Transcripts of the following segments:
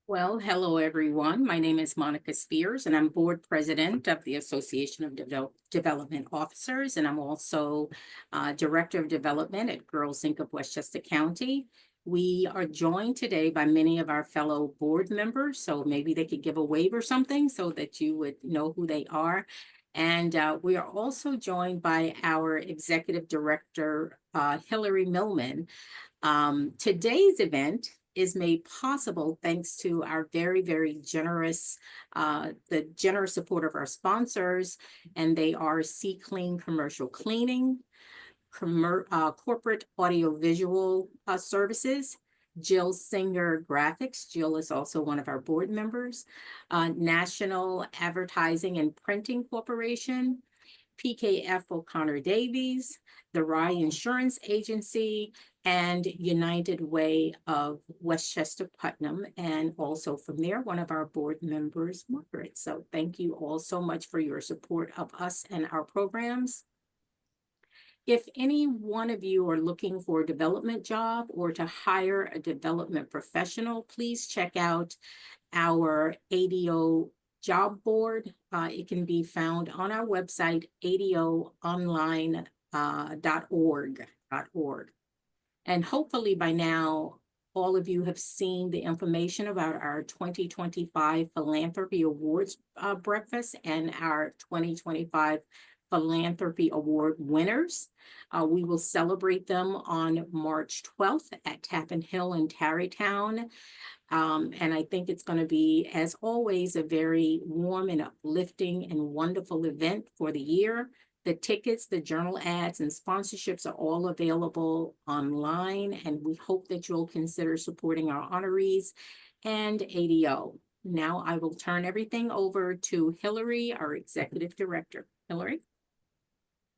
Well, hello, everyone. My name is Monica Spears, and I'm board president of the Association of Development Officers, and I'm also director of development at Girls Inc. of Westchester County. We are joined today by many of our fellow board members, so maybe they could give a wave or something so that you would know who they are. And we are also joined by our executive director, Hillary Millman. Today's event is made possible thanks to our very generous, the generous support of our sponsors, and they are C Clean Commercial Cleaning, Corporate Audiovisual Services, Jill Singer Graphics. Jill is also one of our board members, National Advertising and Printing Corporation, PKF O'Connor Davies, the Rye Insurance Agency, and United Way of Westchester Putnam. And also from there, one of our board members, Margaret. So thank you all so much for your support of us and our programs. If any one of you are looking for a development job or to hire a development professional, please check out our ADO job board. It can be found on our website, adoonline.org. And hopefully by now, all of you have seen the information about our 2025 Philanthropy Awards breakfast and our 2025 Philanthropy Award winners. We will celebrate them on March 12th at Tappan Hill in Tarrytown. And I think it's going to be, as always, a very warm and uplifting and wonderful event for the year. The tickets, the journal ads, and sponsorships are all available online, and we hope that you'll consider supporting our honorees and ADO. Now I will turn everything over to Hillary, our executive director. Hillary?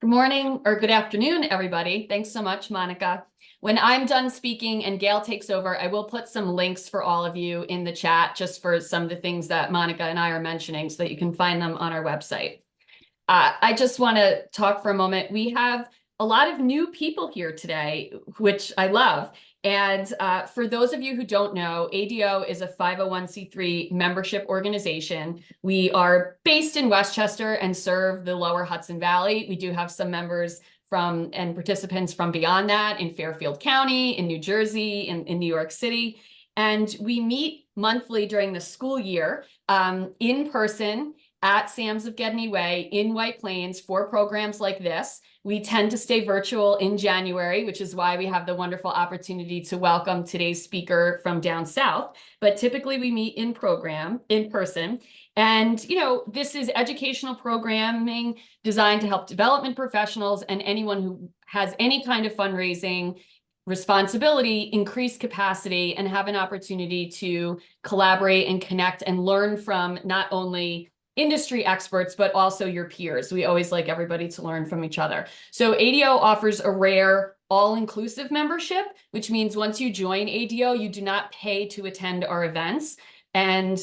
Good morning or good afternoon, everybody. Thanks so much, Monica. When I'm done speaking and Gail takes over, I will put some links for all of you in the chat just for some of the things that Monica and I are mentioning so that you can find them on our website. I just want to talk for a moment. We have a lot of new people here today, which I love. And for those of you who don't know, ADO is a 501c3 membership organization. We are based in Westchester and serve the lower Hudson Valley. We do have some members from and participants from beyond that in Fairfield County, in New Jersey, in New York City. And we meet monthly during the school year in person at Sam's of Gedney Way in White Plains for programs like this. We tend to stay virtual in January, which is why we have the wonderful opportunity to welcome today's speaker from down south. But typically we meet in person. And, you know, this is educational programming designed to help development professionals and anyone who has any kind of fundraising responsibility, increase capacity, and have an opportunity to collaborate and connect and learn from not only industry experts, but also your peers. We always like everybody to learn from each other. So ADO offers a rare all-inclusive membership, which means once you join ADO, you do not pay to attend our events. And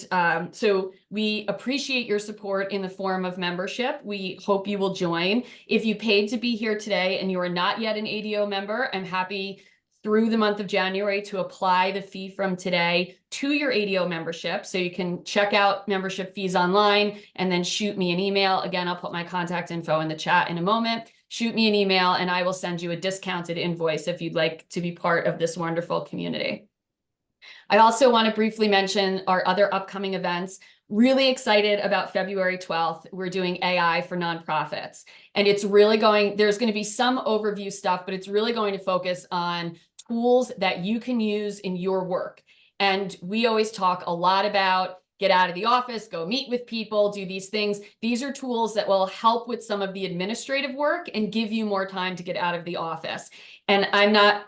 so we appreciate your support in the form of membership. We hope you will join. If you paid to be here today and you are not yet an ADO member, I'm happy through the month of January to apply the fee from today to your ADO membership. So you can check out membership fees online and then shoot me an email. Again, I'll put my contact info in the chat in a moment. Shoot me an email and I will send you a discounted invoice if you'd like to be part of this wonderful community. I also want to briefly mention our other upcoming events. Really excited about February 12th. We're doing AI for nonprofits. And it's really there's going to be some overview stuff, but it's really going to focus on tools that you can use in your work. And we always talk a lot about get out of the office, go meet with people, do these things. These are tools that will help with some of the administrative work and give you more time to get out of the office. And I'm not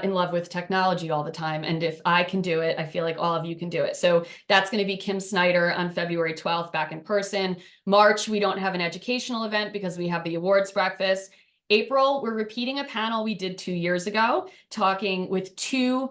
in love with technology all the time. And if I can do it, I feel like all of you can do it. So that's going to be Kim Snyder on February 12th back in person. March, we don't have an educational event because we have the awards breakfast. April, we're repeating a panel we did 2 years ago, talking with two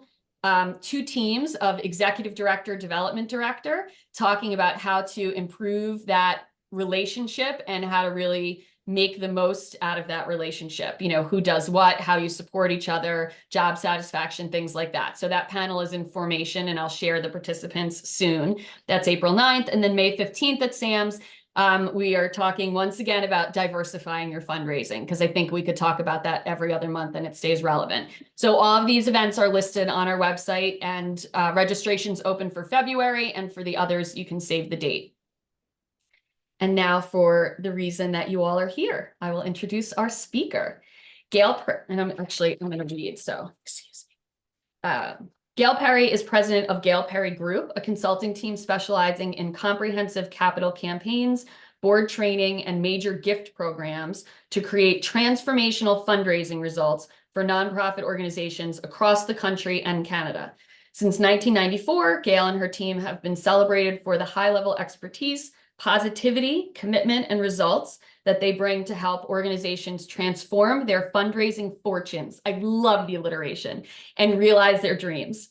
teams of executive director, development director, talking about how to improve that relationship and how to really make the most out of that relationship. You know, who does what, how you support each other, job satisfaction, things like that. So that panel is in formation, and I'll share the participants soon. That's April 9th. And then May 15th at Sam's, we are talking once again about diversifying your fundraising, because I think we could talk about that every other month and it stays relevant. So all of these events are listed on our website, and registration's open for February, and for the others, you can save the date. And now for the reason that you all are here, I will introduce our speaker, and I'm going to read, so excuse me. Gail Perry is president of Gail Perry Group, a consulting team specializing in comprehensive capital campaigns, board training, and major gift programs to create transformational fundraising results for nonprofit organizations across the country and Canada. Since 1994, Gail and her team have been celebrated for the high-level expertise, positivity, commitment, and results that they bring to help organizations transform their fundraising fortunes. I love the alliteration, and realize their dreams.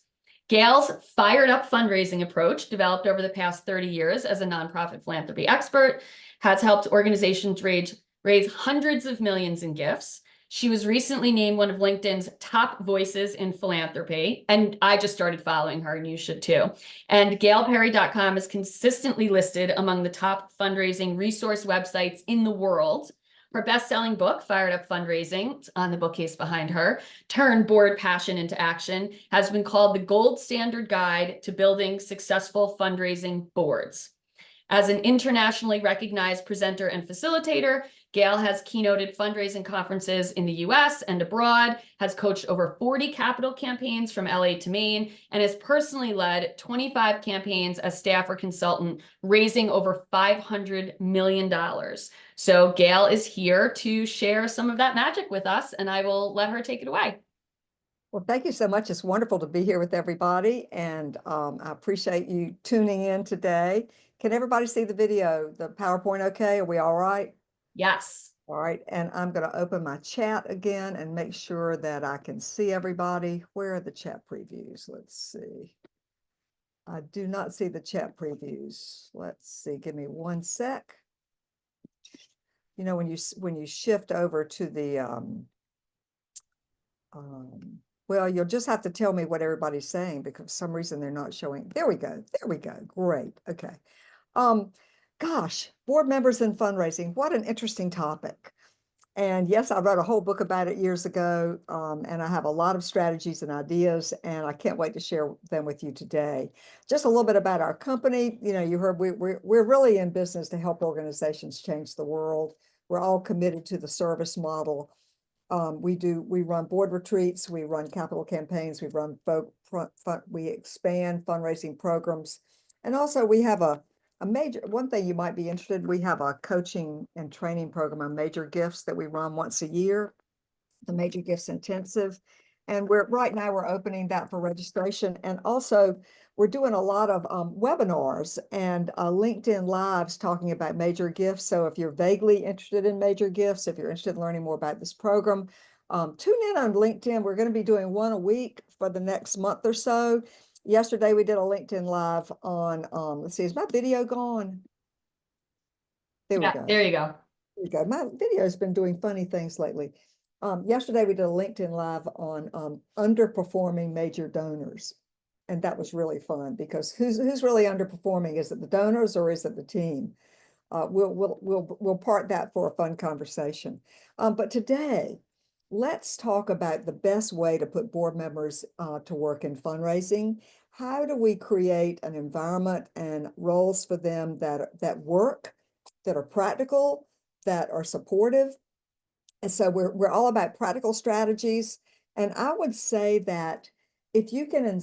Gail's fired up fundraising approach, developed over the past 30 years as a nonprofit philanthropy expert, has helped organizations raise hundreds of millions in gifts. She was recently named one of LinkedIn's top voices in philanthropy, and I just started following her, and you should too. And GailPerry.com is consistently listed among the top fundraising resource websites in the world. Her best-selling book, Fired Up Fundraising, on the bookcase behind her, Turn Board Passion into Action, has been called the gold standard guide to building successful fundraising boards. As an internationally recognized presenter and facilitator, Gail has keynoted fundraising conferences in the US and abroad, has coached over 40 capital campaigns from LA to Maine, and has personally led 25 campaigns as staff or consultant, raising over $500 million. So Gail is here to share some of that magic with us, and I will let her take it away. Well, thank you so much. It's wonderful to be here with everybody, and I appreciate you tuning in today. Can everybody see the video, the PowerPoint okay? Are we all right? Yes. All right, and I'm going to open my chat again and make sure that I can see everybody. Where are the chat previews? Let's see. I do not see the chat previews. Let's see, give me one sec. You know, when you shift over to the well, you'll just have to tell me what everybody's saying, because for some reason they're not showing. There we go. There we go. Great. Okay. Gosh, board members and fundraising. What an interesting topic. And yes, I wrote a whole book about it years ago, and I have a lot of strategies and ideas, and I can't wait to share them with you today. Just a little bit about our company. You know, you heard we're really in business to help organizations change the world. We're all committed to the service model. We run board retreats, we run capital campaigns, we expand fundraising programs. And also we have a major, one thing you might be interested, we have a coaching and training program on major gifts that we run once a year, the Major Gifts Intensive. And right now we're opening that for registration. And also we're doing a lot of webinars and LinkedIn Lives talking about major gifts. So if you're vaguely interested in major gifts, if you're interested in learning more about this program, tune in on LinkedIn. We're going to be doing one a week for the next month or so. Yesterday we did a LinkedIn Live on, let's see, is my video gone? There we go. There you go. There you go. My video has been doing funny things lately. Yesterday we did a LinkedIn Live on underperforming major donors. And that was really fun, because who's really underperforming? Is it the donors or is it the team? We'll part that for a fun conversation. But today, let's talk about the best way to put board members to work in fundraising. How do we create an environment and roles for them that work, that are practical, that are supportive? And so we're all about practical strategies. And I would say that if you can,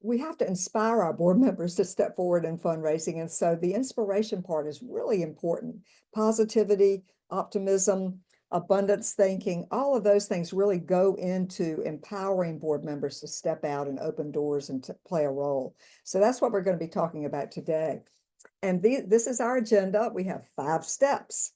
we have to inspire our board members to step forward in fundraising. And so the inspiration part is really important. Positivity, optimism, abundance thinking, all of those things really go into empowering board members to step out and open doors and to play a role. So that's what we're going to be talking about today. And this is our agenda. We have 5 steps.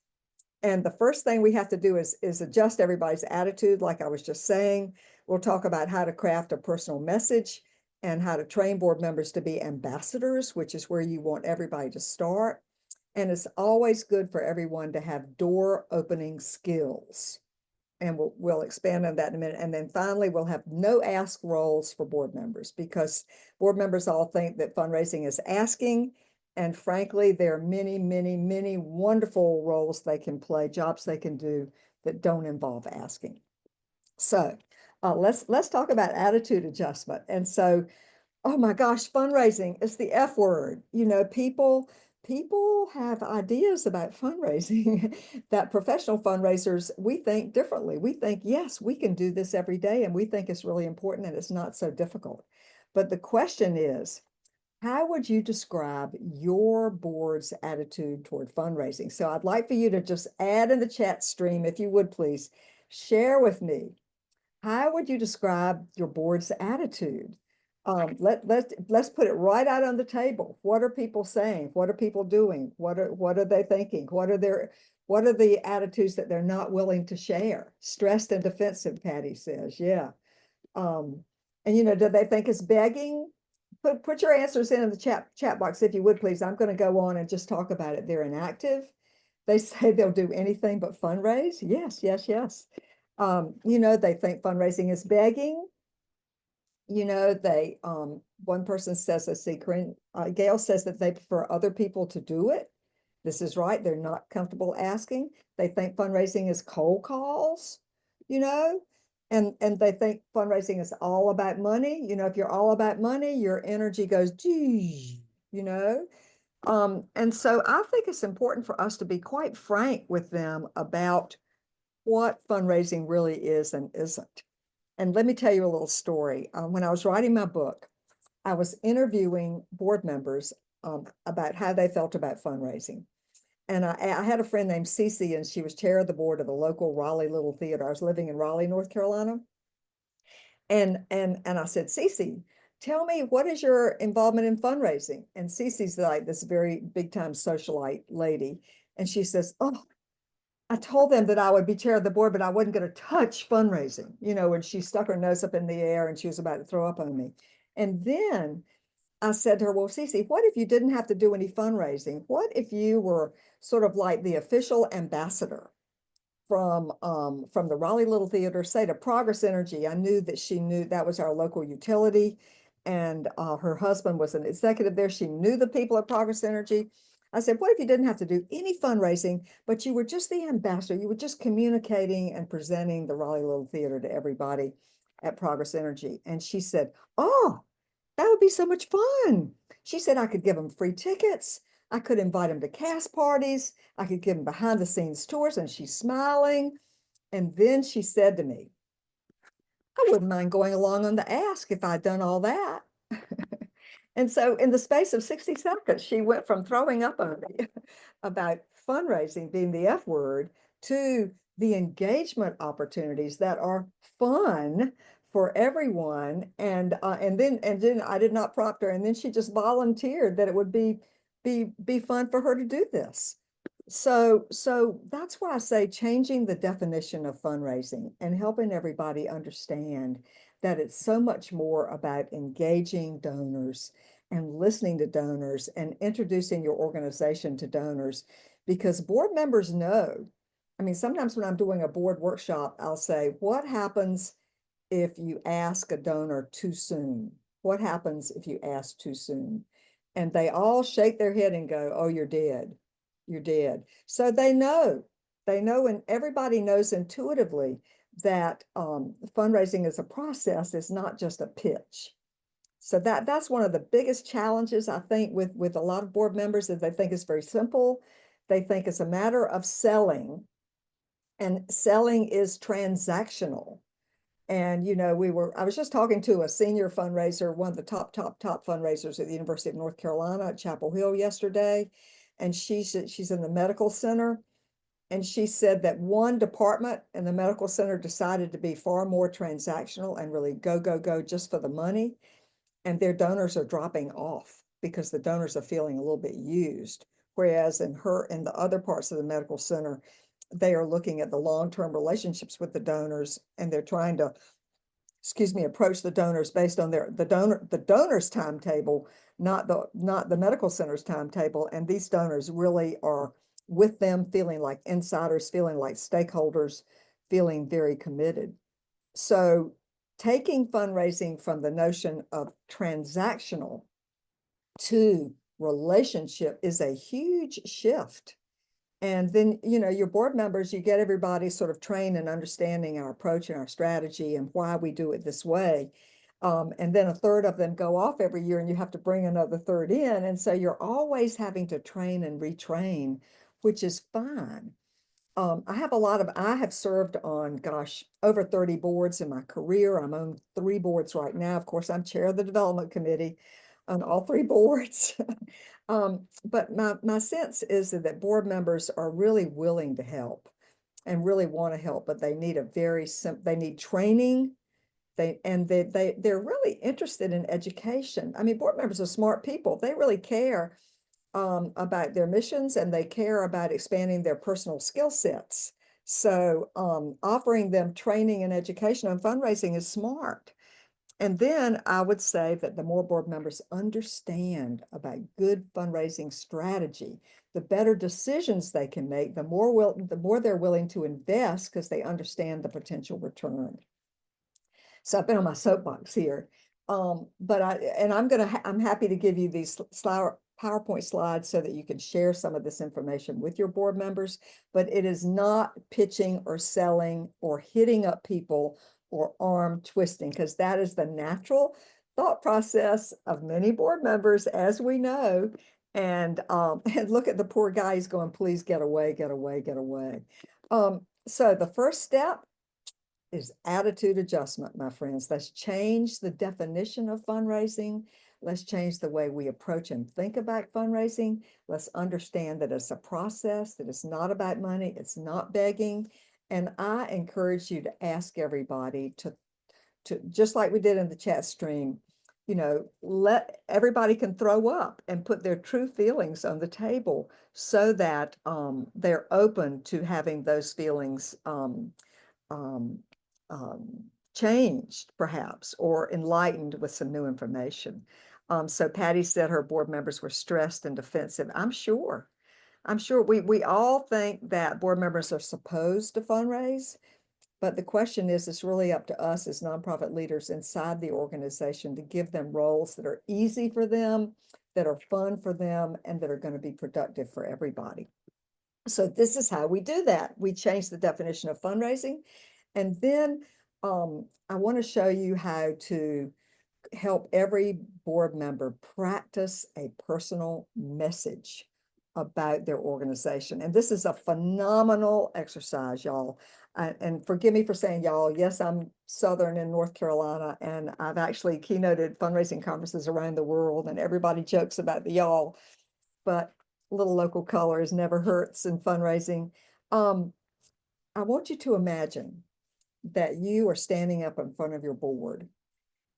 And the first thing we have to do is adjust everybody's attitude, like I was just saying. We'll talk about how to craft a personal message and how to train board members to be ambassadors, which is where you want everybody to start. And it's always good for everyone to have door opening skills. And we'll expand on that in a minute. And then finally, we'll have no ask roles for board members, because board members all think that fundraising is asking. And frankly, there are many, many, many wonderful roles they can play, jobs they can do that don't involve asking. So let's talk about attitude adjustment. And so, oh my gosh, fundraising is the F word. You know, people have ideas about fundraising that professional fundraisers, we think differently. We think, yes, we can do this every day, and we think it's really important and it's not so difficult. But the question is, how would you describe your board's attitude toward fundraising? So I'd like for you to just add in the chat stream, if you would please, share with me, how would you describe your board's attitude? Let's put it right out on the table. What are people saying? What are people doing? What are they thinking? What are the attitudes that they're not willing to share? Stressed and defensive, Patty says. Yeah. And you know, do they think it's begging? Put your answers in the chat box, if you would, please. I'm going to go on and just talk about it. They're inactive. They say they'll do anything but fundraise. Yes, yes, yes. You know, they think fundraising is begging. You know, one person says, let's see, Gail says that they prefer other people to do it. This is right. They're not comfortable asking. They think fundraising is cold calls, you know, and they think fundraising is all about money. You know, if you're all about money, your energy goes, gee, you know. And so I think it's important for us to be quite frank with them about what fundraising really is and isn't. And let me tell you a little story. When I was writing my book, I was interviewing board members about how they felt about fundraising. And I had a friend named Cece, and she was chair of the board of the local Raleigh Little Theater. I was living in Raleigh, North Carolina. And I said, Cece, tell me, what is your involvement in fundraising? And Cece's like this very big time socialite lady. And she says, oh, I told them that I would be chair of the board, but I wasn't going to touch fundraising, you know, and she stuck her nose up in the air and she was about to throw up on me. And then I said to her, well, Cece, what if you didn't have to do any fundraising? What if you were sort of like the official ambassador from the Raleigh Little Theater, say to Progress Energy? I knew that she knew that was our local utility, and her husband was an executive there. She knew the people at Progress Energy. I said, what if you didn't have to do any fundraising, but you were just the ambassador? You were just communicating and presenting the Raleigh Little Theater to everybody at Progress Energy. And she said, oh, that would be so much fun. She said I could give them free tickets. I could invite them to cast parties. I could give them behind the scenes tours. And she's smiling. And then she said to me, I wouldn't mind going along on the ask if I'd done all that. And so in the space of 60 seconds, she went from throwing up on me about fundraising being the F word to the engagement opportunities that are fun for everyone. And then I did not prompt her. And then she just volunteered that it would be fun for her to do this. So that's why I say changing the definition of fundraising and helping everybody understand that it's so much more about engaging donors and listening to donors and introducing your organization to donors, because board members know. I mean, sometimes when I'm doing a board workshop, I'll say, what happens if you ask a donor too soon? What happens if you ask too soon? And they all shake their head and go, oh, you're dead. You're dead. So they know, and everybody knows intuitively that fundraising is a process. It's not just a pitch. So that's one of the biggest challenges, I think, with a lot of board members, is they think it's very simple. They think it's a matter of selling, and selling is transactional. And, you know, I was just talking to a senior fundraiser, one of the top fundraisers at the University of North Carolina at Chapel Hill yesterday. And she's in the medical center. And she said that one department in the medical center decided to be far more transactional and really go just for the money. And their donors are dropping off because the donors are feeling a little bit used. Whereas in the other parts of the medical center, they are looking at the long-term relationships with the donors, and they're trying to excuse me, approach the donors based on the donor's timetable, not the medical center's timetable. And these donors really are with them, feeling like insiders, feeling like stakeholders, feeling very committed. So taking fundraising from the notion of transactional to relationship is a huge shift. And then, you know, your board members, you get everybody sort of trained in understanding our approach and our strategy and why we do it this way. And then a third of them go off every year and you have to bring another third in. And so you're always having to train and retrain, which is fine. I have served on, gosh, over 30 boards in my career. I'm on 3 boards right now. Of course, I'm chair of the development committee on all 3 boards. But my sense is that board members are really willing to help and really want to help, but they need they need training. They're really interested in education. I mean, board members are smart people. They really care about their missions, and they care about expanding their personal skill sets. So offering them training and education on fundraising is smart. And then I would say that the more board members understand about good fundraising strategy, the better decisions they can make, the more they're willing to invest because they understand the potential return. So I've been on my soapbox here. But I'm happy to give you these PowerPoint slides so that you can share some of this information with your board members, but it is not pitching or selling or hitting up people or arm twisting, because that is the natural thought process of many board members, as we know. And and look at the poor guy, he's going, please get away, get away, get away. So the first step is attitude adjustment, my friends. Let's change the definition of fundraising. Let's change the way we approach and think about fundraising. Let's understand that it's a process, that it's not about money, it's not begging. And I encourage you to ask everybody to just like we did in the chat stream, you know, let everybody can throw up and put their true feelings on the table so that they're open to having those feelings um, changed perhaps, or enlightened with some new information. So Patty said her board members were stressed and defensive. I'm sure we all think that board members are supposed to fundraise, but the question is, it's really up to us as nonprofit leaders inside the organization to give them roles that are easy for them, that are fun for them, and that are going to be productive for everybody. So this is how we do that. We change the definition of fundraising. And then I want to show you how to help every board member practice a personal message about their organization. And this is a phenomenal exercise, y'all. And forgive me for saying y'all. Yes, I'm Southern in North Carolina, and I've actually keynoted fundraising conferences around the world, and everybody jokes about the y'all, but a little local colors never hurts in fundraising. I want you to imagine that you are standing up in front of your board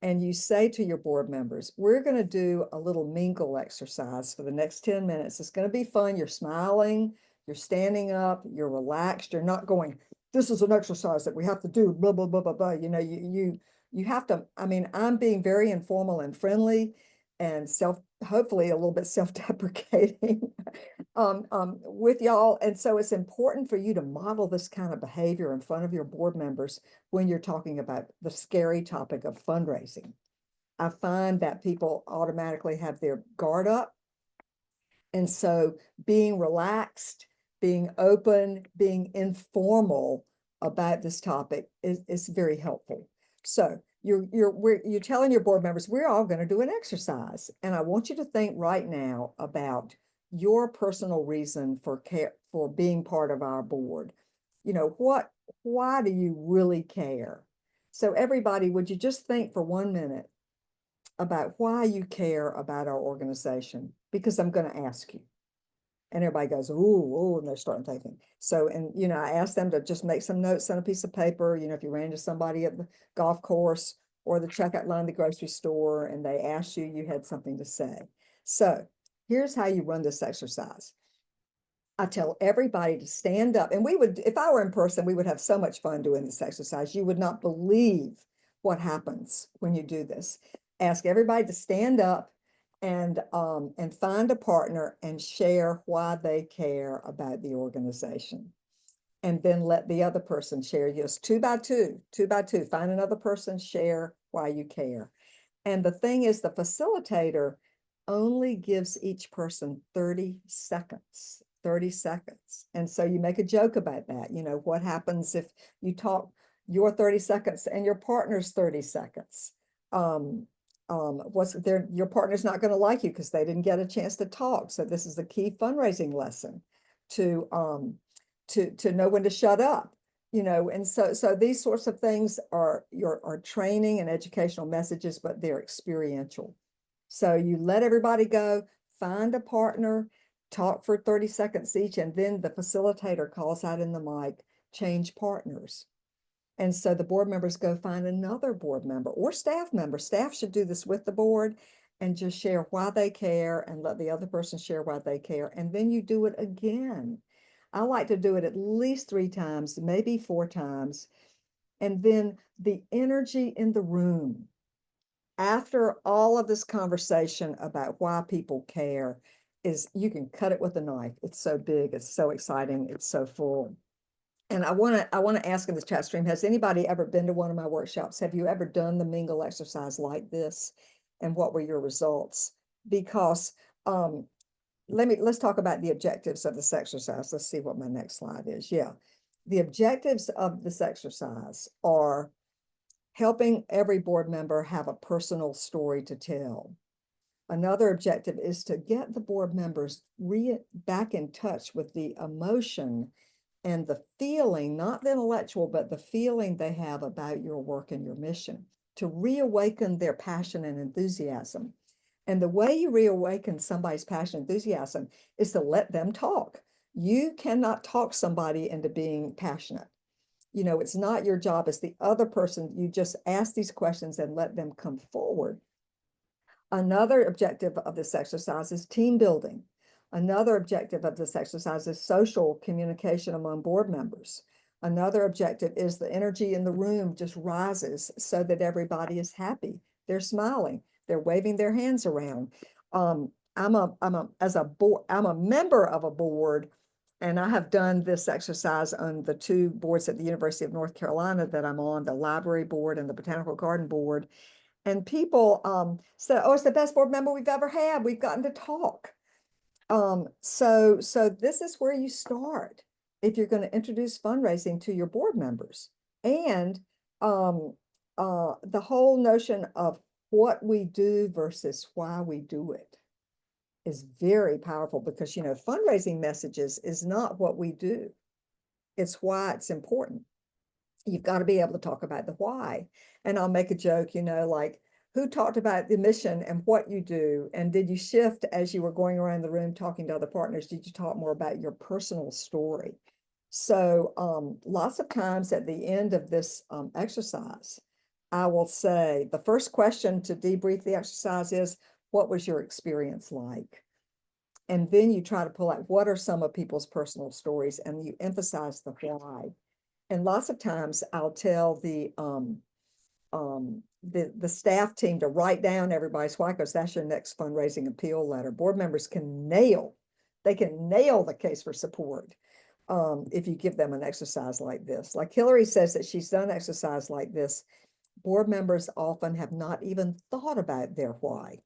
and you say to your board members, we're going to do a little mingle exercise for the next 10 minutes. It's going to be fun. You're smiling, you're standing up, you're relaxed. You're not going, this is an exercise that we have to do, blah, blah, blah, blah, blah. You know, you have to, I mean, I'm being very informal and friendly and hopefully a little bit self-deprecating with y'all. And so it's important for you to model this kind of behavior in front of your board members when you're talking about the scary topic of fundraising. I find that people automatically have their guard up. And so being relaxed, being open, being informal about this topic is very helpful. So you're telling your board members, we're all going to do an exercise. And I want you to think right now about your personal reason for being part of our board. You know, why do you really care? So everybody, would you just think for 1 minute about why you care about our organization? Because I'm going to ask you. And everybody goes, ooh, and they're starting thinking. So, and, you know, I asked them to just make some notes on a piece of paper. You know, if you ran into somebody at the golf course or the checkout line at the grocery store and they asked you, you had something to say. So here's how you run this exercise. I tell everybody to stand up, and if I were in person, we would have so much fun doing this exercise. You would not believe what happens when you do this. Ask everybody to stand up and find a partner and share why they care about the organization. And then let the other person share, just 2 by 2, 2 by 2, find another person, share why you care. And the thing is, the facilitator only gives each person 30 seconds, 30 seconds. And so you make a joke about that. You know, what happens if you talk your 30 seconds and your partner's 30 seconds? Your partner's not going to like you because they didn't get a chance to talk. So this is a key fundraising lesson to know when to shut up, you know. And so these sorts of things are training and educational messages, but they're experiential. So you let everybody go, find a partner, talk for 30 seconds each, and then the facilitator calls out in the mic, change partners. And so the board members go find another board member or staff member. Staff should do this with the board and just share why they care and let the other person share why they care. And then you do it again. I like to do it at least 3 times, maybe 4 times. And then the energy in the room after all of this conversation about why people care is, you can cut it with a knife. It's so big, it's so exciting, it's so full. And I want to ask in the chat stream, has anybody ever been to one of my workshops? Have you ever done the mingle exercise like this? And what were your results? Because let's talk about the objectives of this exercise. Let's see what my next slide is. Yeah. The objectives of this exercise are helping every board member have a personal story to tell. Another objective is to get the board members back in touch with the emotion and the feeling, not the intellectual, but the feeling they have about your work and your mission, to reawaken their passion and enthusiasm. And the way you reawaken somebody's passion and enthusiasm is to let them talk. You cannot talk somebody into being passionate. You know, it's not your job, it's the other person. You just ask these questions and let them come forward. Another objective of this exercise is team building. Another objective of this exercise is social communication among board members. Another objective is the energy in the room just rises so that everybody is happy. They're smiling, they're waving their hands around. I'm a member of a board, and I have done this exercise on the 2 boards at the University of North Carolina that I'm on, the library board and the botanical garden board. And people said, oh, it's the best board member we've ever had. We've gotten to talk. So this is where you start if you're going to introduce fundraising to your board members. And the whole notion of what we do versus why we do it is very powerful, because, you know, fundraising messages is not what we do. It's why it's important. You've got to be able to talk about the why. And I'll make a joke, you know, like, who talked about the mission and what you do? And did you shift as you were going around the room talking to other partners? Did you talk more about your personal story? So lots of times at the end of this exercise, I will say the first question to debrief the exercise is, what was your experience like? And then you try to pull out what are some of people's personal stories, and you emphasize the why. And lots of times I'll tell the staff team to write down everybody's why, because that's your next fundraising appeal letter. Board members can nail the case for support if you give them an exercise like this. Like Hillary says that she's done exercise like this. Board members often have not even thought about their why.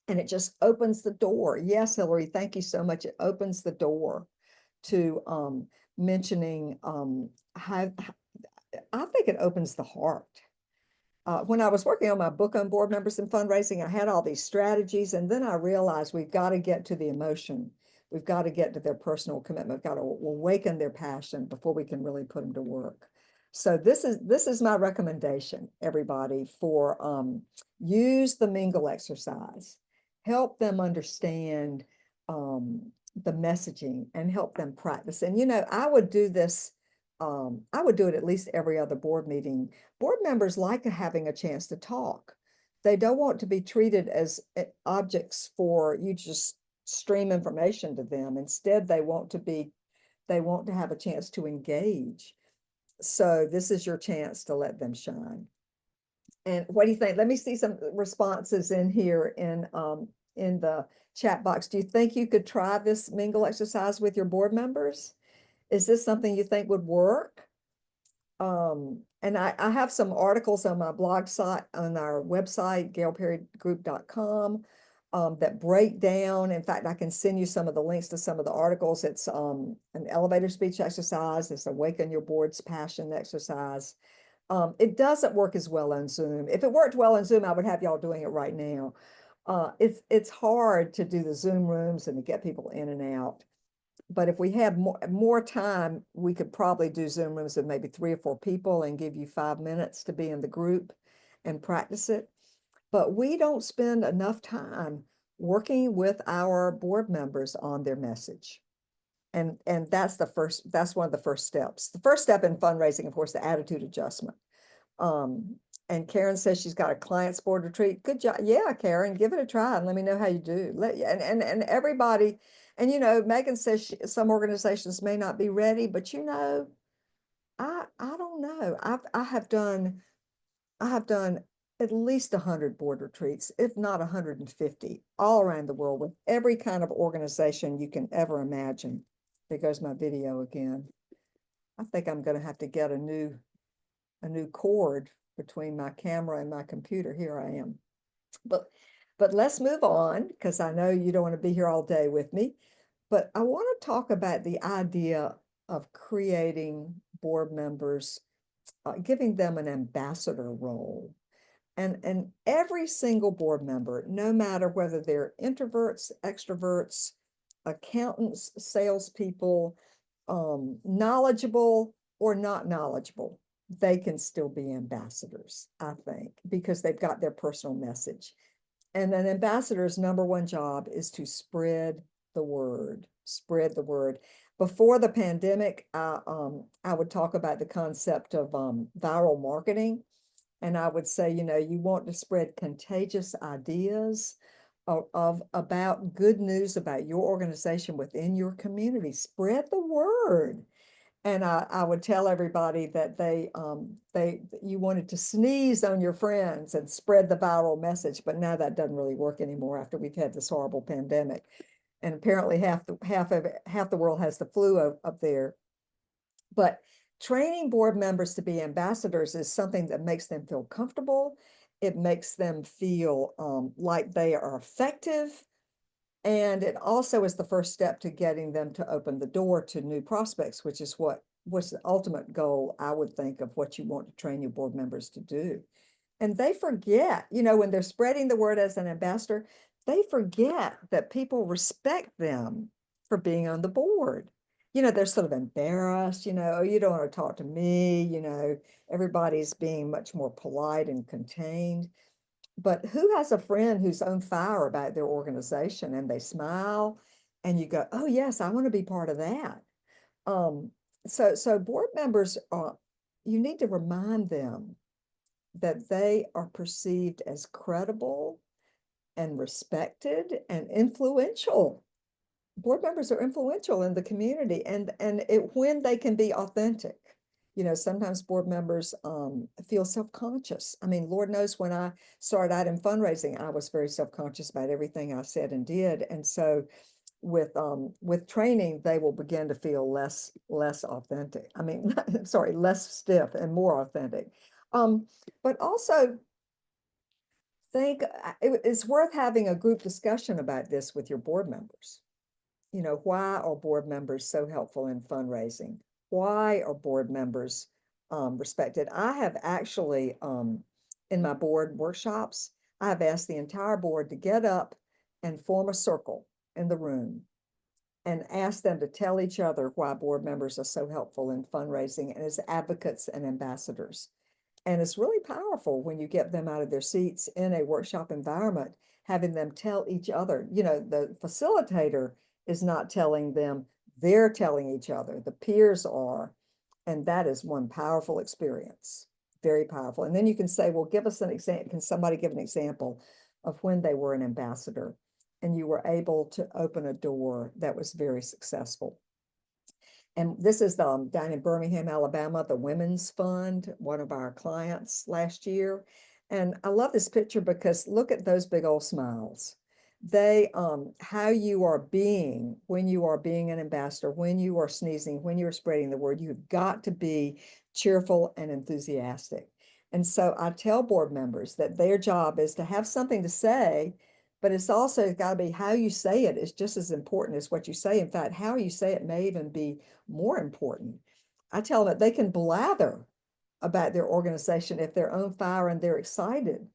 And it just opens the door. Yes, Hillary, thank you so much. It opens the door to mentioning how I think it opens the heart. When I was working on my book on board members and fundraising, I had all these strategies, and then I realized we've got to get to the emotion. We've got to get to their personal commitment. We've got to awaken their passion before we can really put them to work. So this is my recommendation, everybody, for use the mingle exercise. Help them understand the messaging and help them practice. And, you know, I would do this. I would do it at least every other board meeting. Board members like having a chance to talk. They don't want to be treated as objects for you just stream information to them. Instead, they want to have a chance to engage. So this is your chance to let them shine. And what do you think? Let me see some responses in here in the chat box. Do you think you could try this mingle exercise with your board members? Is this something you think would work? And I have some articles on my blog site, on our website, gailperrygroup.com, that break down. In fact, I can send you some of the links to some of the articles. It's an elevator speech exercise. It's awaken your board's passion exercise. It doesn't work as well on Zoom. If it worked well on Zoom, I would have y'all doing it right now. It's hard to do the Zoom rooms and to get people in and out. But if we had more time, we could probably do Zoom rooms with maybe 3 or 4 people and give you 5 minutes to be in the group and practice it. But we don't spend enough time working with our board members on their message. And that's one of the first steps. The first step in fundraising, of course, the attitude adjustment. And Karen says she's got a client's board retreat. Good job. Yeah, Karen, give it a try and let me know how you do. And everybody, and Megan says some organizations may not be ready, but I don't know. I have done at least 100 board retreats, if not 150, all around the world with every kind of organization you can ever imagine. There goes my video again. I think I'm going to have to get a new cord between my camera and my computer. Here I am. But let's move on, because I know you don't want to be here all day with me. But I want to talk about the idea of creating board members, giving them an ambassador role. And every single board member, no matter whether they're introverts, extroverts, accountants, salespeople, knowledgeable or not knowledgeable, they can still be ambassadors, I think, because they've got their personal message. And an ambassador's #1 job is to spread the word, spread the word. Before the pandemic, I would talk about the concept of viral marketing. And I would say, you want to spread contagious ideas about good news about your organization within your community. Spread the word. And I would tell everybody that you wanted to sneeze on your friends and spread the viral message, but now that doesn't really work anymore after we've had this horrible pandemic. And apparently half the world has the flu up there. But training board members to be ambassadors is something that makes them feel comfortable. It makes them feel like they are effective. And it also is the first step to getting them to open the door to new prospects, which is what's the ultimate goal, I would think, of what you want to train your board members to do. And they forget, when they're spreading the word as an ambassador, they forget that people respect them for being on the board. They're sort of embarrassed, oh, you don't want to talk to me, everybody's being much more polite and contained. But who has a friend who's on fire about their organization and they smile and you go, oh yes, I want to be part of that. So board members you need to remind them that they are perceived as credible and respected and influential. Board members are influential in the community, and when they can be authentic. Sometimes board members feel self-conscious. I mean, Lord knows when I started out in fundraising, I was very self-conscious about everything I said and did. And so with training, they will begin to feel less authentic. I mean, sorry, less stiff and more authentic. But also think it's worth having a group discussion about this with your board members. Why are board members so helpful in fundraising? Why are board members respected? I have actually, in my board workshops, I've asked the entire board to get up and form a circle in the room and ask them to tell each other why board members are so helpful in fundraising and as advocates and ambassadors. And it's really powerful when you get them out of their seats in a workshop environment, having them tell each other. The facilitator is not telling them, they're telling each other, the peers are. And that is one powerful experience, very powerful. And then you can say, well, give us an example. Can somebody give an example of when they were an ambassador and you were able to open a door that was very successful? And this is down in Birmingham, Alabama, the Women's Fund, one of our clients last year. And I love this picture because look at those big old smiles. They, how you are being when you are being an ambassador, when you are sneezing, when you're spreading the word, you've got to be cheerful and enthusiastic. And so I tell board members that their job is to have something to say, but it's also got to be how you say it is just as important as what you say. In fact, how you say it may even be more important. I tell them that they can blather about their organization if they're on fire and they're excited.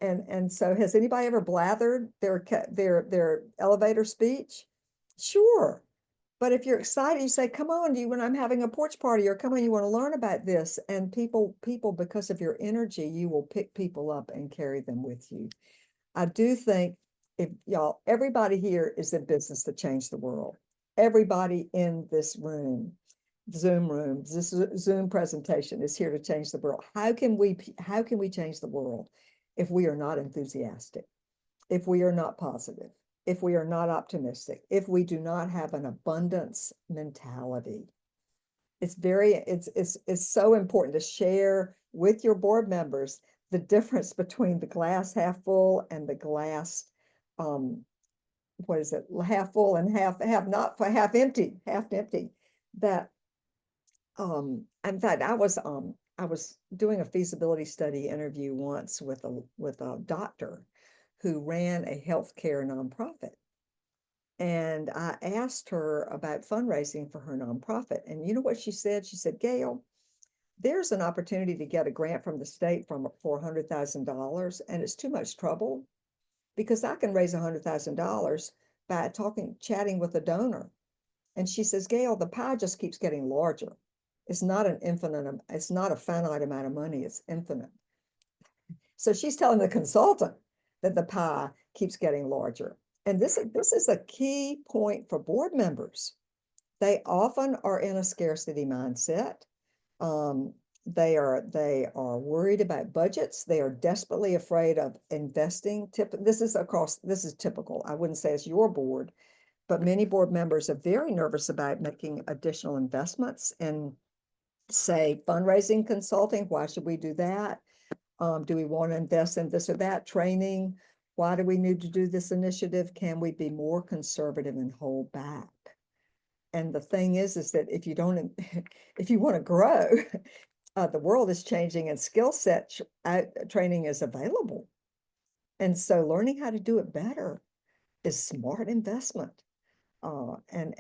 And so has anybody ever blathered their elevator speech? Sure. But if you're excited, you say, come on, you when I'm having a porch party, or come on, you want to learn about this. And people, because of your energy, you will pick people up and carry them with you. I do think if y'all, everybody here is in business to change the world. Everybody in this room, Zoom room, this Zoom presentation is here to change the world. How can we change the world if we are not enthusiastic, if we are not positive, if we are not optimistic, if we do not have an abundance mentality? It's so important to share with your board members the difference between the glass half full and the glass, what is it, half full and half empty, that in fact I was doing a feasibility study interview once with a doctor who ran a healthcare nonprofit. And I asked her about fundraising for her nonprofit. And you know what she said? She said, Gail, there's an opportunity to get a grant from the state for $100,000, and it's too much trouble because I can raise $100,000 by chatting with a donor. And she says, Gail, the pie just keeps getting larger. It's not it's not a finite amount of money, it's infinite. So she's telling the consultant that the pie keeps getting larger. And this is a key point for board members. They often are in a scarcity mindset. They are worried about budgets. They are desperately afraid of investing. This is typical. I wouldn't say it's your board, but many board members are very nervous about making additional investments in, say, fundraising consulting. Why should we do that? Do we want to invest in this or that training? Why do we need to do this initiative? Can we be more conservative and hold back? And the thing is that if you don't, if you want to grow, the world is changing and skill set training is available. And so learning how to do it better is smart investment. And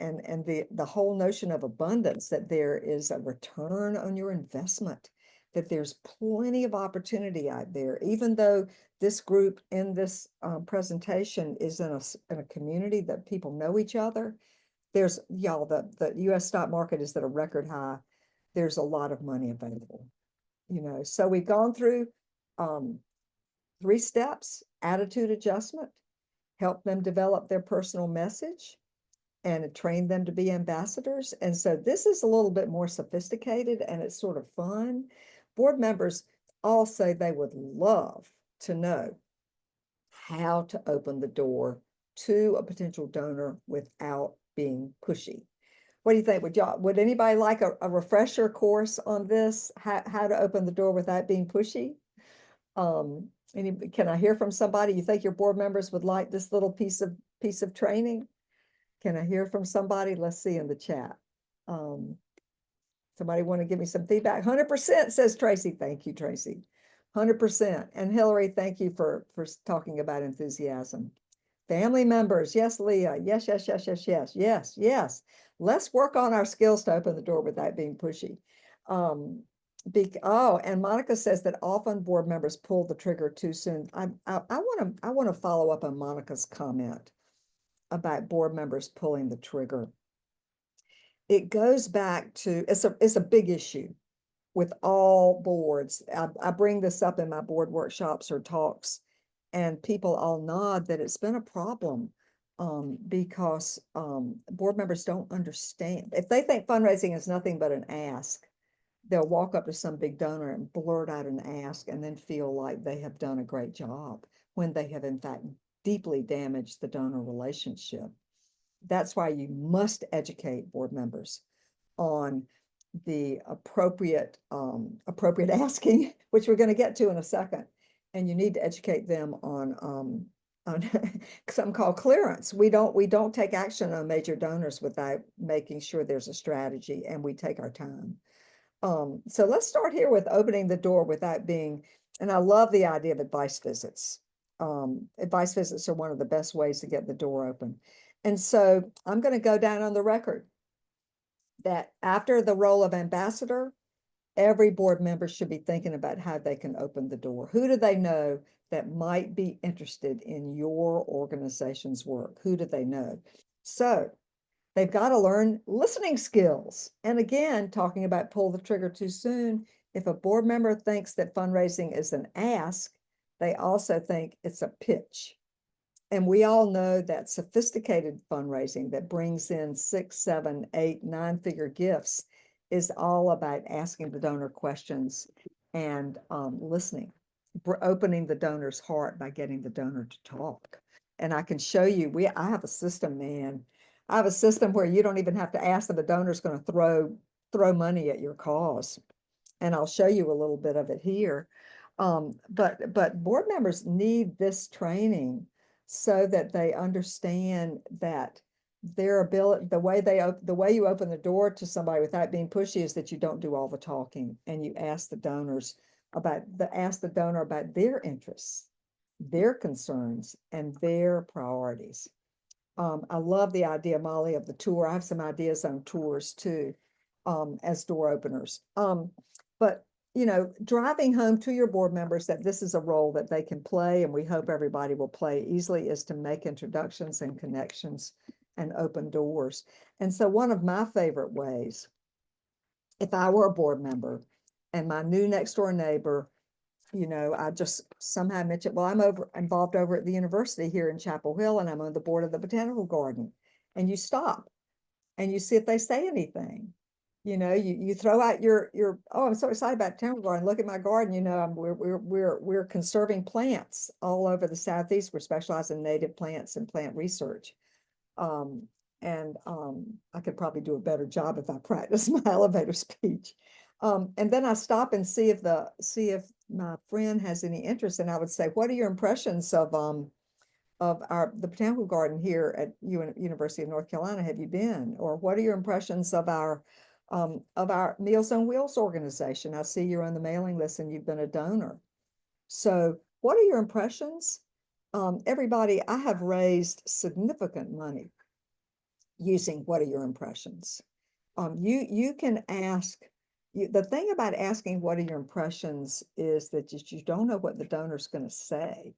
the whole notion of abundance, that there is a return on your investment, that there's plenty of opportunity out there, even though this group in this presentation is in a community that people know each other. There's, y'all, the US stock market is at a record high. There's a lot of money available, you know. So we've gone through 3 steps: attitude adjustment, help them develop their personal message, and train them to be ambassadors. And so this is a little bit more sophisticated and it's sort of fun. Board members all say they would love to know how to open the door to a potential donor without being pushy. What do you think? Would anybody like a refresher course on this? How to open the door without being pushy? Can I hear from somebody? You think your board members would like this little piece of training? Can I hear from somebody? Let's see in the chat. Somebody want to give me some feedback? 100% says Tracy. Thank you, Tracy. 100%. And Hillary, thank you for talking about enthusiasm. Family members. Yes, Leah. Yes, yes, yes, yes, yes, yes, yes. Let's work on our skills to open the door without being pushy. And Monica says that often board members pull the trigger too soon. I want to follow up on Monica's comment about board members pulling the trigger. It goes back to, it's a big issue with all boards. I bring this up in my board workshops or talks, and people all nod that it's been a problem because board members don't understand. If they think fundraising is nothing but an ask, they'll walk up to some big donor and blurt out an ask and then feel like they have done a great job when they have in fact deeply damaged the donor relationship. That's why you must educate board members on the appropriate asking, which we're going to get to in a second, and you need to educate them on something called clearance. We don't take action on major donors without making sure there's a strategy, and we take our time. So let's start here with opening the door without being, and I love the idea of advice visits. Advice visits are one of the best ways to get the door open. And so I'm going to go down on the record that after the role of ambassador, every board member should be thinking about how they can open the door. Who do they know that might be interested in your organization's work? Who do they know? So they've got to learn listening skills. And again, talking about pull the trigger too soon, if a board member thinks that fundraising is an ask, they also think it's a pitch. And we all know that sophisticated fundraising that brings in 6, 7, 8, 9-figure gifts is all about asking the donor questions and listening, opening the donor's heart by getting the donor to talk. And I can show you, I have a system, man. I have a system where you don't even have to ask them. The donor's going to throw money at your cause. And I'll show you a little bit of it here. But board members need this training so that they understand that their ability, the way you open the door to somebody without being pushy is that you don't do all the talking, and you ask the donor about their interests, their concerns, and their priorities. I love the idea, Molly, of the tour. I have some ideas on tours too, as door openers. But driving home to your board members that this is a role that they can play, and we hope everybody will play easily, is to make introductions and connections and open doors. And so one of my favorite ways, if I were a board member and my new next door neighbor, I just somehow mentioned, well, I'm involved over at the university here in Chapel Hill, and I'm on the board of the botanical garden. And you stop and you see if they say anything. You throw out your oh, I'm so excited about botanical garden. Look at my garden. We're conserving plants all over the Southeast. We're specialized in native plants and plant research. I could probably do a better job if I practice my elevator speech. And then I stop and see if my friend has any interest, and I would say, what are your impressions of the botanical garden here at University of North Carolina? Have you been? Or what are your impressions of our Meals on Wheels organization? I see you're on the mailing list and you've been a donor. So what are your impressions? Everybody, I have raised significant money using what are your impressions? You can ask. The thing about asking what are your impressions is that you don't know what the donor's going to say.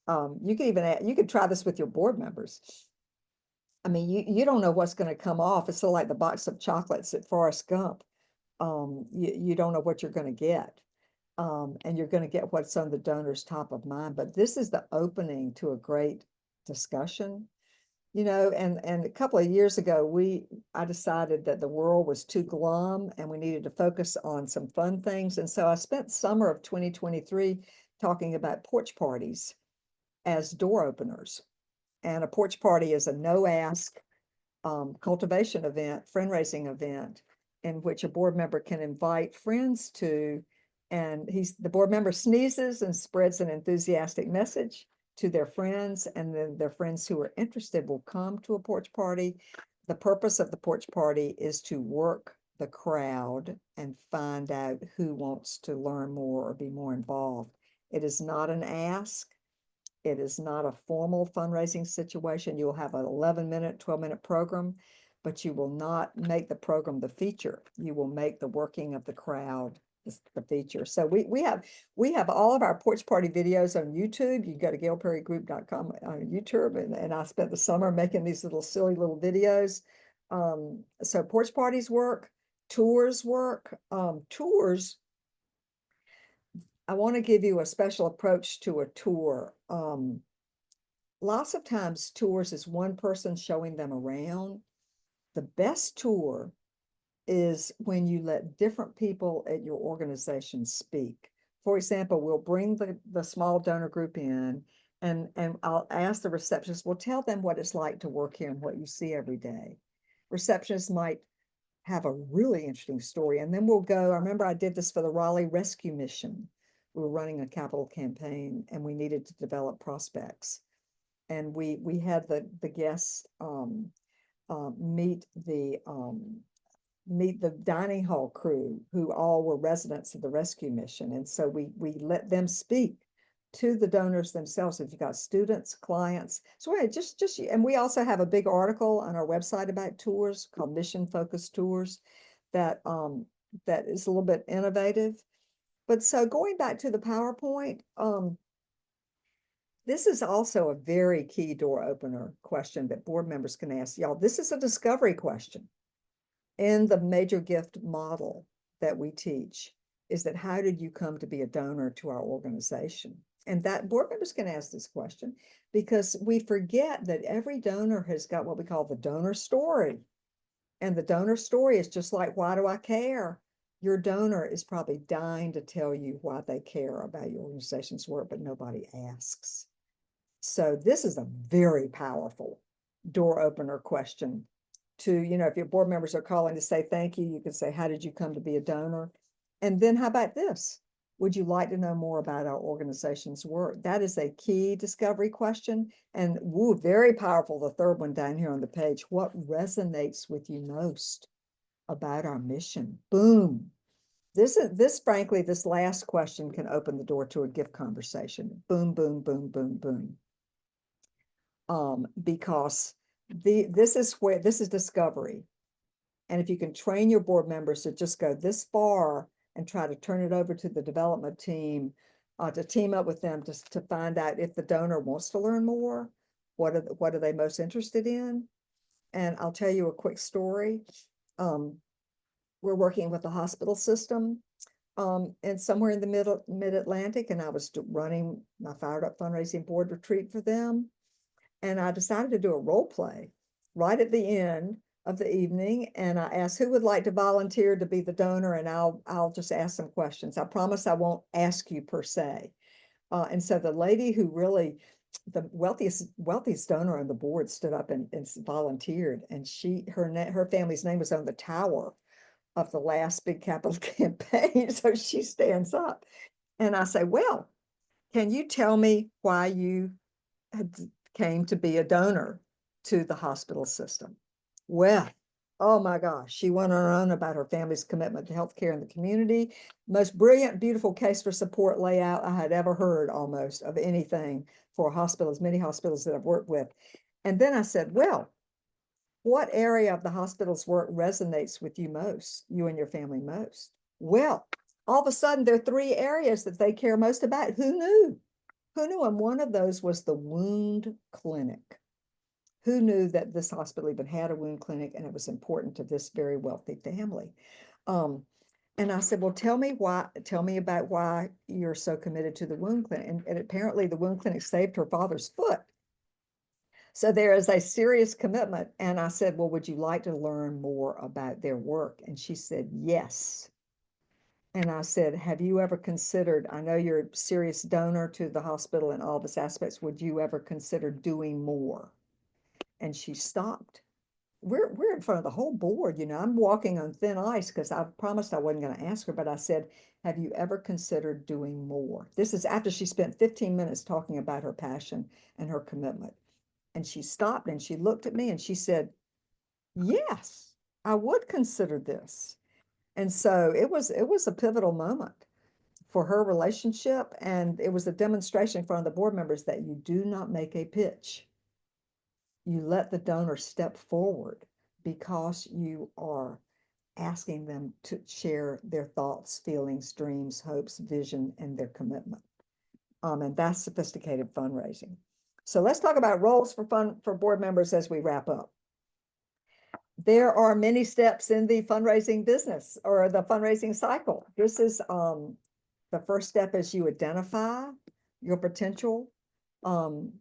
You could try this with your board members. I mean, you don't know what's going to come off. It's sort of like the box of chocolates at Forrest Gump. You don't know what you're going to get. And you're going to get what's on the donor's top of mind. But this is the opening to a great discussion. And a couple of years ago, I decided that the world was too glum and we needed to focus on some fun things. And so I spent summer of 2023 talking about porch parties as door openers. And a porch party is a no-ask cultivation event, fundraising event, in which a board member can invite friends to, and the board member sneezes and spreads an enthusiastic message to their friends, and then their friends who are interested will come to a porch party. The purpose of the porch party is to work the crowd and find out who wants to learn more or be more involved. It is not an ask. It is not a formal fundraising situation. You will have an 11-minute, 12-minute program, but you will not make the program the feature. You will make the working of the crowd the feature. So we have all of our porch party videos on YouTube. You go to gailperrygroup.com on YouTube, and I spent the summer making these silly little videos. So porch parties work, tours work. Tours, I want to give you a special approach to a tour. Lots of times tours is one person showing them around. The best tour is when you let different people at your organization speak. For example, we'll bring the small donor group in, and I'll ask the receptionist, well, tell them what it's like to work here and what you see every day. Receptionists might have a really interesting story. And then we'll go, I remember I did this for the Raleigh Rescue Mission. we were running a capital campaign and we needed to develop prospects. And we had the guests meet the dining hall crew, who all were residents of the rescue mission. And so we let them speak to the donors themselves. If you got students, clients, so and we also have a big article on our website about tours called Mission Focused Tours that that is a little bit innovative. But so going back to the PowerPoint, this is also a very key door opener question that board members can ask y'all. This is a discovery question in the major gift model that we teach, is that how did you come to be a donor to our organization? And that board members can ask this question because we forget that every donor has got what we call the donor story. And the donor story is just like, why do I care? Your donor is probably dying to tell you why they care about your organization's work, but nobody asks. So this is a very powerful door opener question to, if your board members are calling to say thank you, you can say, how did you come to be a donor? And then how about this? Would you like to know more about our organization's work? That is a key discovery question. And woo, very powerful, the third one down here on the page. What resonates with you most about our mission? Boom. Frankly, this last question can open the door to a gift conversation. Boom, boom, boom, boom, boom. Because this is discovery. And if you can train your board members to just go this far and try to turn it over to the development team, to team up with them to find out if the donor wants to learn more, what are they most interested in? And I'll tell you a quick story. We're working with the hospital system and somewhere in the mid-Atlantic, and I was running my Fired Up Fundraising Board retreat for them. And I decided to do a role play right at the end of the evening. And I asked who would like to volunteer to be the donor, and I'll just ask some questions. I promise I won't ask you per se. And so the lady who really, the wealthiest donor on the board, stood up and volunteered. And her family's name was on the tower of the last big capital campaign. So she stands up and I say, well, can you tell me why you came to be a donor to the hospital system? Well, oh my gosh, she went on about her family's commitment to healthcare in the community. Most brilliant, beautiful case for support layout I had ever heard almost of anything for hospitals, many hospitals that I've worked with. And then I said, well, what area of the hospital's work resonates with you most, you and your family most? Well, all of a sudden there are 3 areas that they care most about. Who knew? Who knew? And one of those was the wound clinic. Who knew that this hospital even had a wound clinic and it was important to this very wealthy family? And I said, well, tell me about why you're so committed to the wound clinic. And apparently the wound clinic saved her father's foot. So there is a serious commitment. And I said, well, would you like to learn more about their work? And she said, yes. And I said, have you ever considered, I know you're a serious donor to the hospital in all of its aspects, would you ever consider doing more? And she stopped. We're in front of the whole board, I'm walking on thin ice because I promised I wasn't going to ask her, but I said, have you ever considered doing more? This is after she spent 15 minutes talking about her passion and her commitment. And she stopped and she looked at me and she said, yes, I would consider this. And so it was a pivotal moment for her relationship. And it was a demonstration in front of the board members that you do not make a pitch. You let the donor step forward because you are asking them to share their thoughts, feelings, dreams, hopes, vision, and their commitment. And that's sophisticated fundraising. So let's talk about roles for board members as we wrap up. There are many steps in the fundraising business or the fundraising cycle. This is the first step is you identify your potential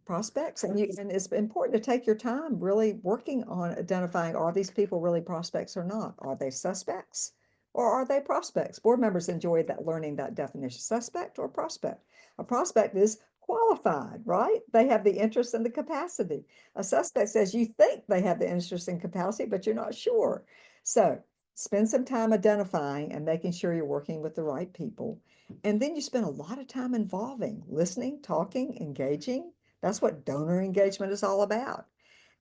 prospects, and it's important to take your time really working on identifying, are these people really prospects or not? Are they suspects or are they prospects? Board members enjoy learning that definition, suspect or prospect. A prospect is qualified, right? They have the interest and the capacity. A suspect says you think they have the interest and capacity, but you're not sure. So spend some time identifying and making sure you're working with the right people. And then you spend a lot of time involving, listening, talking, engaging. That's what donor engagement is all about.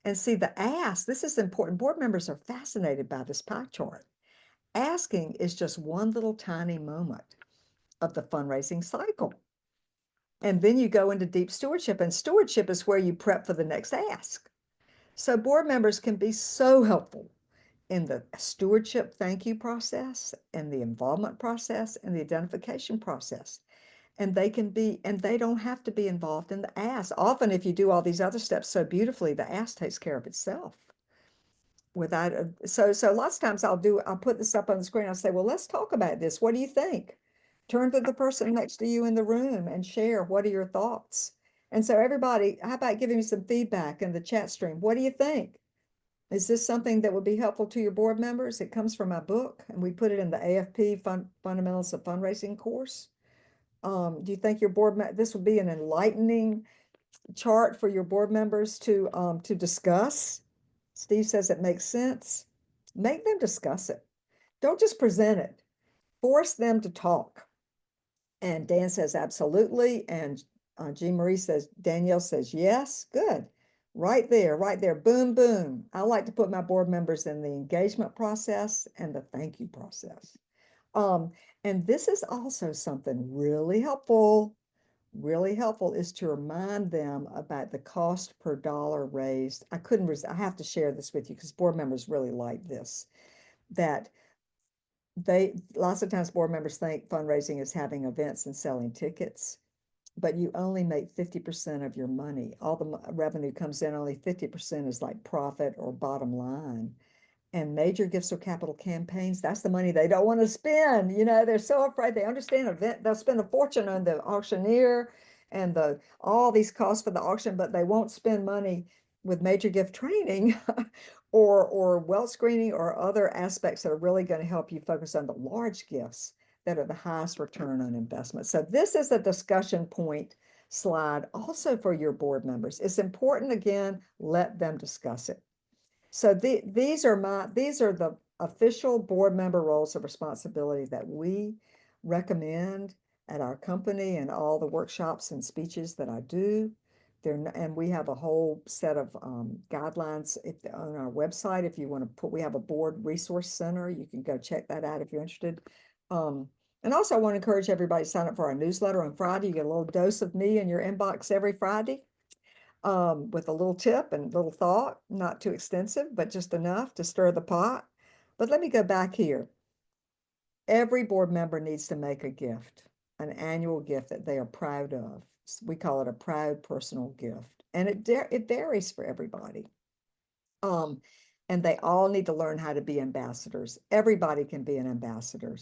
And see, the ask, this is important. Board members are fascinated by this pie chart. Asking is just one little tiny moment of the fundraising cycle. And then you go into deep stewardship, and stewardship is where you prep for the next ask. So board members can be so helpful in the stewardship thank you process and the involvement process and the identification process. And they can be, and they don't have to be involved in the ask. Often if you do all these other steps so beautifully, the ask takes care of itself. Without so lots of times I'll put this up on the screen. I'll say, well, let's talk about this. What do you think? Turn to the person next to you in the room and share, what are your thoughts? And so everybody, how about giving me some feedback in the chat stream? What do you think? Is this something that would be helpful to your board members? It comes from my book, and we put it in the AFP Fundamentals of Fundraising course. Do you think your this would be an enlightening chart for your board members to discuss? Steve says it makes sense. Make them discuss it. Don't just present it. Force them to talk. And Dan says absolutely. And Jean Marie says, Danielle says yes. Good. Right there, right there. Boom, boom. I like to put my board members in the engagement process and the thank you process. And this is also something really helpful is to remind them about the cost per dollar raised. I have to share this with you because board members really like this, that lots of times board members think fundraising is having events and selling tickets, but you only make 50% of your money. All the revenue comes in, only 50% is like profit or bottom line. And major gifts or capital campaigns, that's the money they don't want to spend. You know, they're so afraid. They understand event, they'll spend a fortune on the auctioneer and all these costs for the auction, but they won't spend money with major gift training or wealth screening or other aspects that are really going to help you focus on the large gifts that are the highest return on investment. So this is a discussion point slide also for your board members. It's important, again, let them discuss it. So these are the official board member roles of responsibility that we recommend at our company and all the workshops and speeches that I do. And we have a whole set of guidelines on our website. If you want to we have a board resource center. You can go check that out if you're interested. And also I want to encourage everybody to sign up for our newsletter on Friday. You get a little dose of me in your inbox every Friday. With a little tip and little thought, not too extensive, but just enough to stir the pot. But let me go back here. Every board member needs to make a gift, an annual gift that they are proud of. We call it a proud personal gift. And it varies for everybody. And they all need to learn how to be ambassadors. Everybody can be an ambassador.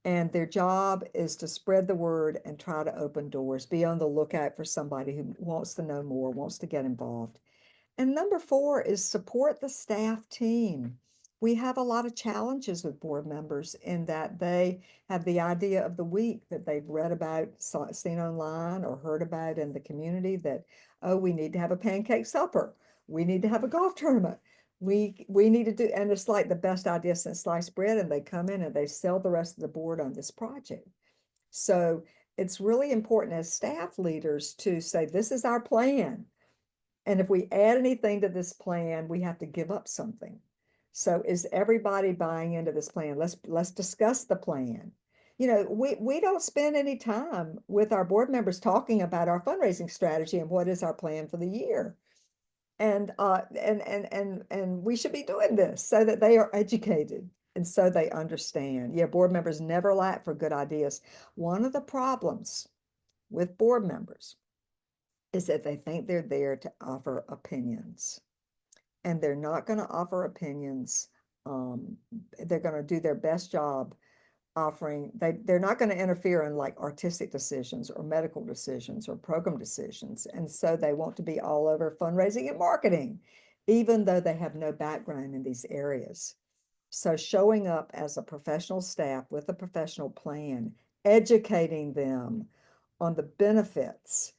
And their job is to spread the word and try to open doors, be on the lookout for somebody who wants to know more, wants to get involved. And number 4 is support the staff team. We have a lot of challenges with board members in that they have the idea of the week that they've read about, seen online or heard about in the community that, oh, we need to have a pancake supper. We need to have a golf tournament. We need to do, and it's like the best idea since sliced bread, and they come in and they sell the rest of the board on this project. So it's really important as staff leaders to say, this is our plan. And if we add anything to this plan, we have to give up something. So is everybody buying into this plan? Let's discuss the plan. You know, we don't spend any time with our board members talking about our fundraising strategy and what is our plan for the year. And we should be doing this so that they are educated and so they understand. Yeah, board members never lack for good ideas. One of the problems with board members is that they think they're there to offer opinions. And they're not going to offer opinions. They're going to do their best job offering, they're not going to interfere in like artistic decisions or medical decisions or program decisions. And so they want to be all over fundraising and marketing, even though they have no background in these areas. So showing up as a professional staff with a professional plan, educating them on the benefits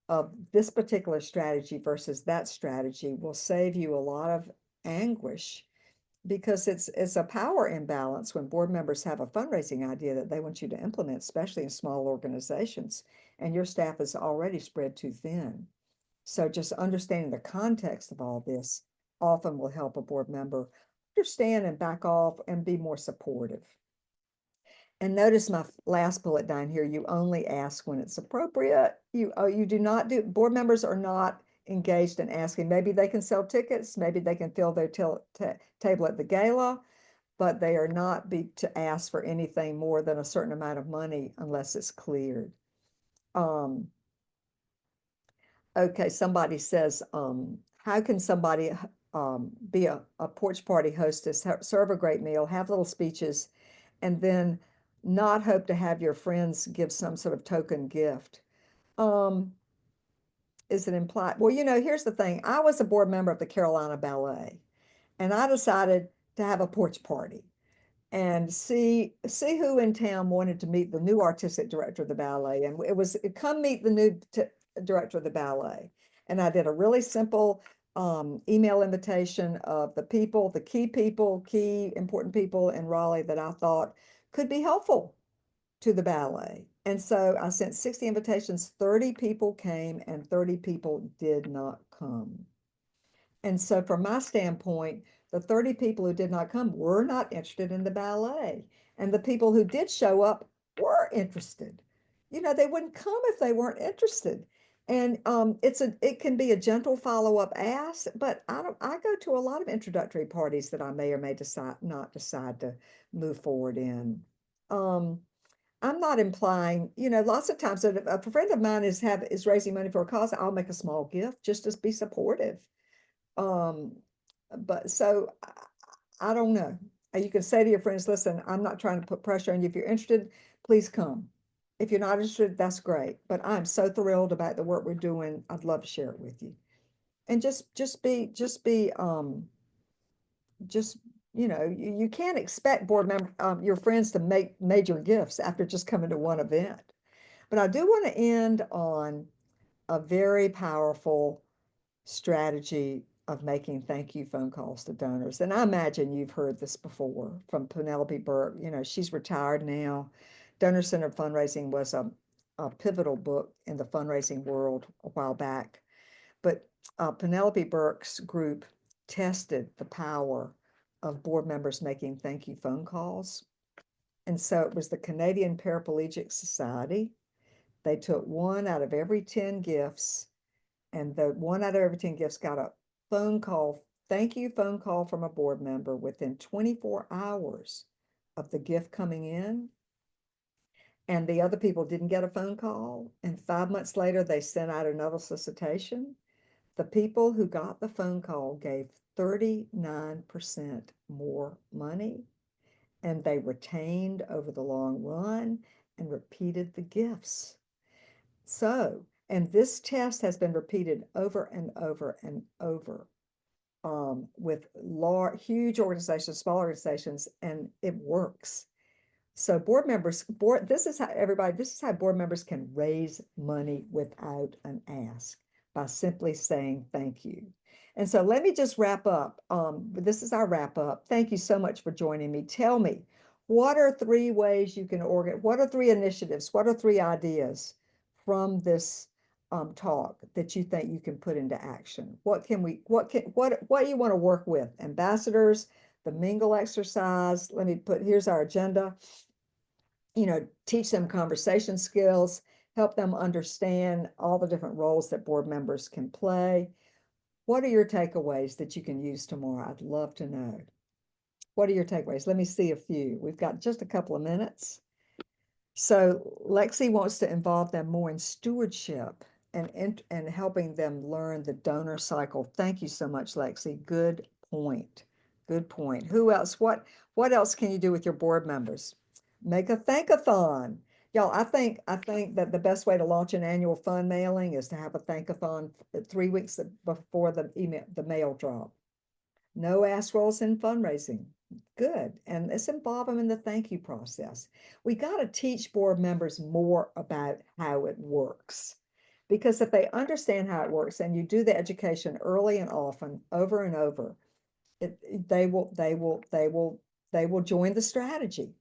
of this particular strategy versus that strategy will save you a lot of anguish because it's a power imbalance when board members have a fundraising idea that they want you to implement, especially in small organizations, and your staff is already spread too thin. So just understanding the context of all this often will help a board member understand and back off and be more supportive. And notice my last bullet down here, you only ask when it's appropriate. You do not do, board members are not engaged in asking. Maybe they can sell tickets, maybe they can fill their table at the gala, but they are not to ask for anything more than a certain amount of money unless it's cleared. Okay, somebody says, how can somebody be a porch party hostess, serve a great meal, have little speeches, and then not hope to have your friends give some sort of token gift? Is it implied? Well, here's the thing. I was a board member of the Carolina Ballet, and I decided to have a porch party and see who in town wanted to meet the new artistic director of the ballet. And it was come meet the new director of the ballet. And I did a really simple email invitation of the key important people in Raleigh that I thought could be helpful to the ballet. And so I sent 60 invitations, 30 people came and 30 people did not come. And so from my standpoint, the 30 people who did not come were not interested in the ballet. And the people who did show up were interested. They wouldn't come if they weren't interested. And it can be a gentle follow-up ask, but I go to a lot of introductory parties that I may or may not decide to move forward in. I'm not implying, lots of times if a friend of mine is raising money for a cause, I'll make a small gift just to be supportive. But so I don't know. You can say to your friends, listen, I'm not trying to put pressure on you. If you're interested, please come. If you're not interested, that's great. But I'm so thrilled about the work we're doing. I'd love to share it with you. And you can't expect your friends to make major gifts after just coming to one event. But I do want to end on a very powerful strategy of making thank you phone calls to donors. And I imagine you've heard this before from Penelope Burke. She's retired now. Donor-centered fundraising was a pivotal book in the fundraising world a while back. But Penelope Burke's group tested the power of board members making thank you phone calls. And so it was the Canadian Paraplegic Society. They took 1 out of every 10 gifts, and the 1 out of every 10 gifts got a thank you phone call from a board member within 24 hours of the gift coming in. And the other people didn't get a phone call. And 5 months later, they sent out another solicitation. The people who got the phone call gave 39% more money, and they retained over the long run and repeated the gifts. So, and this test has been repeated over and over and over with huge organizations, small organizations, and it works. So this is how board members can raise money without an ask by simply saying thank you. And so let me just wrap up. This is our wrap up. Thank you so much for joining me. Tell me, what are 3 ways you can organize? What are 3 initiatives? What are 3 ideas from this talk that you think you can put into action? What do you want to work with? Ambassadors, the mingle exercise. Here's our agenda. Teach them conversation skills, help them understand all the different roles that board members can play. What are your takeaways that you can use tomorrow? I'd love to know. What are your takeaways? Let me see a few. We've got just a couple of minutes. So Lexi wants to involve them more in stewardship and helping them learn the donor cycle. Thank you so much, Lexi. Good point. Good point. Who else? What else can you do with your board members? Make a thankathon. Y'all, I think that the best way to launch an annual fund mailing is to have a thankathon 3 weeks before the mail drop. No ask rolls in fundraising. Good. And let's involve them in the thank you process. We got to teach board members more about how it works. Because if they understand how it works and you do the education early and often, over and over, They will join the strategy.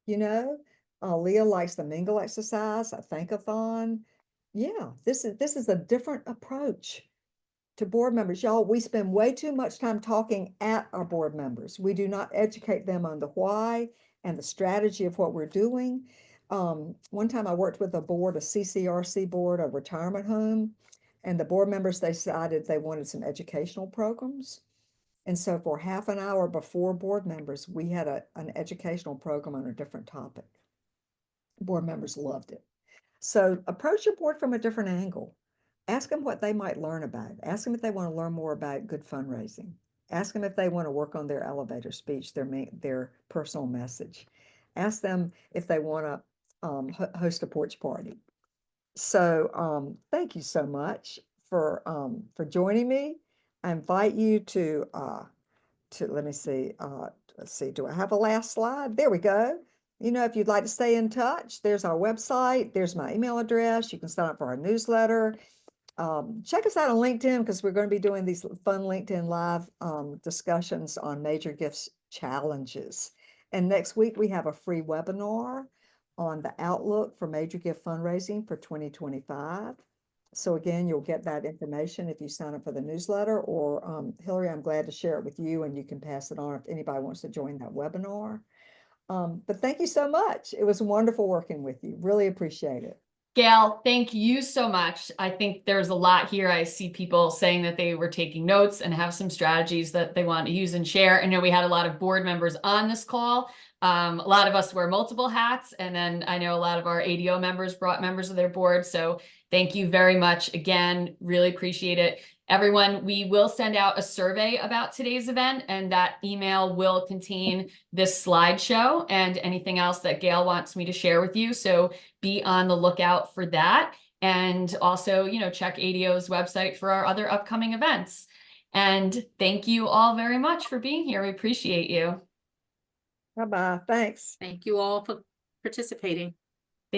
You know, Leah likes the mingle exercise, a thankathon. Yeah, this is a different approach to board members. Y'all, we spend way too much time talking at our board members. We do not educate them on the why and the strategy of what we're doing. One time I worked with a board, a CCRC board, a retirement home, and the board members, they decided they wanted some educational programs. And so for half an hour before board members, we had an educational program on a different topic. Board members loved it. So approach your board from a different angle. Ask them what they might learn about. Ask them if they want to learn more about good fundraising. Ask them if they want to work on their elevator speech, their personal message. Ask them if they want to host a porch party. So thank you so much for joining me. I invite you to let me see, let's see, do I have a last slide? There we go. You know, if you'd like to stay in touch, there's our website, there's my email address. You can sign up for our newsletter. Check us out on LinkedIn because we're going to be doing these fun LinkedIn live discussions on major gifts challenges. And next week we have a free webinar on the outlook for major gift fundraising for 2025. So again, you'll get that information if you sign up for the newsletter, or Hillary, I'm glad to share it with you and you can pass it on if anybody wants to join that webinar. But thank you so much. It was wonderful working with you. Really appreciate it. Gail, thank you so much. I think there's a lot here. I see people saying that they were taking notes and have some strategies that they want to use and share. I know we had a lot of board members on this call. A lot of us wear multiple hats, and then I know a lot of our ADO members brought members of their board. So thank you very much. Again, really appreciate it. Everyone, we will send out a survey about today's event, and that email will contain this slideshow and anything else that Gail wants me to share with you. So be on the lookout for that. And also, you know, check ADO's website for our other upcoming events. And thank you all very much for being here. We appreciate you. Bye-bye. Thanks. Thank you all for participating.